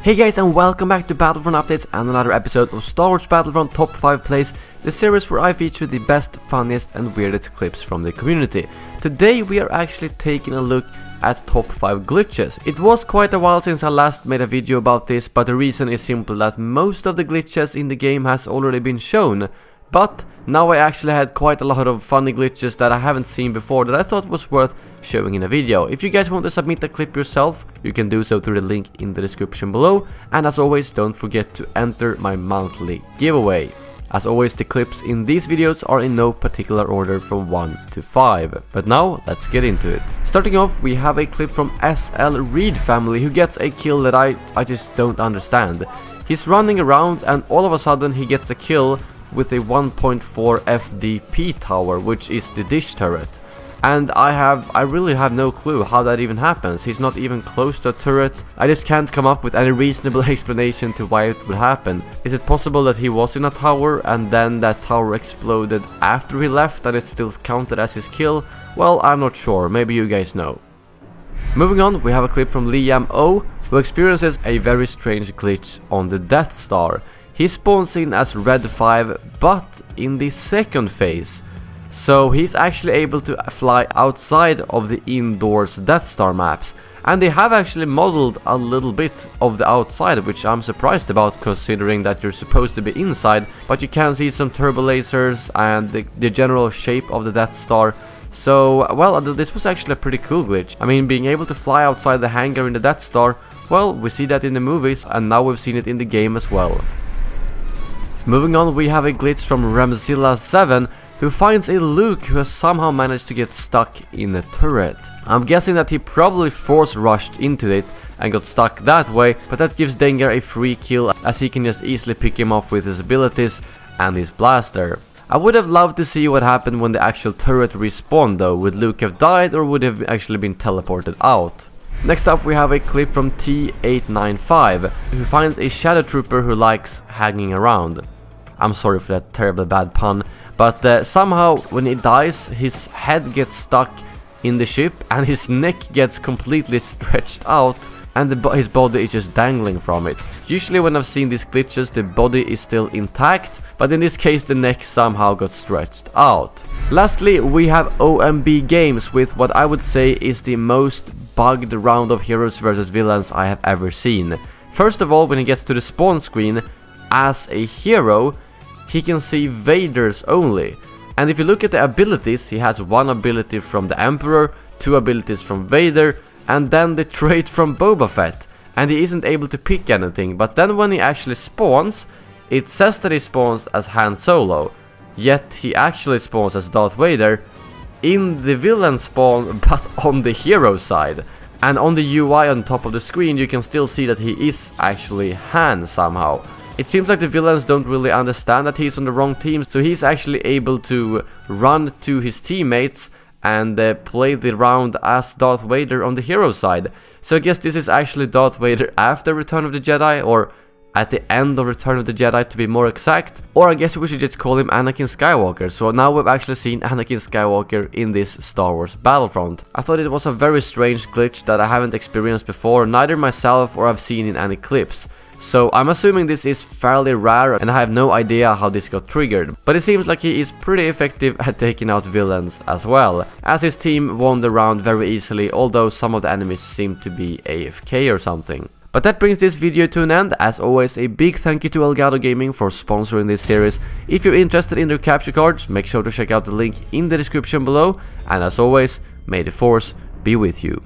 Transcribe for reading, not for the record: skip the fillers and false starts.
Hey guys, and welcome back to Battlefront Updates and another episode of Star Wars Battlefront Top 5 Plays, the series where I feature the best, funniest and weirdest clips from the community. Today we are actually taking a look at top 5 glitches. It was quite a while since I last made a video about this, but the reason is simple that most of the glitches in the game has already been shown. But now I actually had quite a lot of funny glitches that I haven't seen before that I thought was worth showing in a video. If you guys want to submit a clip yourself, you can do so through the link in the description below. And as always, don't forget to enter my monthly giveaway. As always, the clips in these videos are in no particular order from 1 to 5. But now, let's get into it. Starting off, we have a clip from SL Reed family who gets a kill that I just don't understand. He's running around and all of a sudden he gets a kill with a 1.4 FDP tower, which is the dish turret. And I really have no clue how that even happens. He's not even close to a turret. I just can't come up with any reasonable explanation to why it would happen. Is it possible that he was in a tower and then that tower exploded after he left and it still counted as his kill? Well, I'm not sure. Maybe you guys know. Moving on, we have a clip from Liam O, who experiences a very strange glitch on the Death Star. He spawns in as Red 5, but in the second phase. So he's actually able to fly outside of the indoors Death Star maps. And they have actually modeled a little bit of the outside, which I'm surprised about considering that you're supposed to be inside. But you can see some turbo lasers and the general shape of the Death Star. So, well, this was actually a pretty cool glitch. I mean, being able to fly outside the hangar in the Death Star, well, we see that in the movies and now we've seen it in the game as well. Moving on, we have a glitch from Ramzilla7, who finds a Luke who has somehow managed to get stuck in a turret. I'm guessing that he probably force rushed into it and got stuck that way, but that gives Dengar a free kill as he can just easily pick him off with his abilities and his blaster. I would have loved to see what happened when the actual turret respawned though. Would Luke have died or would have actually been teleported out? Next up we have a clip from T895, who finds a Shadow Trooper who likes hanging around. I'm sorry for that terrible bad pun, but somehow when he dies, his head gets stuck in the ship and his neck gets completely stretched out and his body is just dangling from it. Usually when I've seen these glitches, the body is still intact, but in this case the neck somehow got stretched out. Lastly, we have OMB Games with what I would say is the most bugged round of heroes versus villains I have ever seen. First of all, when he gets to the spawn screen as a hero, he can see Vader's only. And if you look at the abilities, he has one ability from the Emperor, two abilities from Vader, and then the trait from Boba Fett. And he isn't able to pick anything, but then when he actually spawns, it says that he spawns as Han Solo. Yet he actually spawns as Darth Vader in the villain spawn, but on the hero side. And on the UI on top of the screen, you can still see that he is actually Han somehow. It seems like the villains don't really understand that he's on the wrong team, so he's actually able to run to his teammates and play the round as Darth Vader on the hero side. So I guess this is actually Darth Vader after Return of the Jedi, or at the end of Return of the Jedi to be more exact. Or I guess we should just call him Anakin Skywalker. So now we've actually seen Anakin Skywalker in this Star Wars Battlefront. I thought it was a very strange glitch that I haven't experienced before, neither myself or I've seen in any clips. So I'm assuming this is fairly rare and I have no idea how this got triggered. But it seems like he is pretty effective at taking out villains as well, as his team won the round very easily, although some of the enemies seem to be AFK or something. But that brings this video to an end. As always, a big thank you to Elgato Gaming for sponsoring this series. If you're interested in their capture cards, make sure to check out the link in the description below. And as always, may the Force be with you.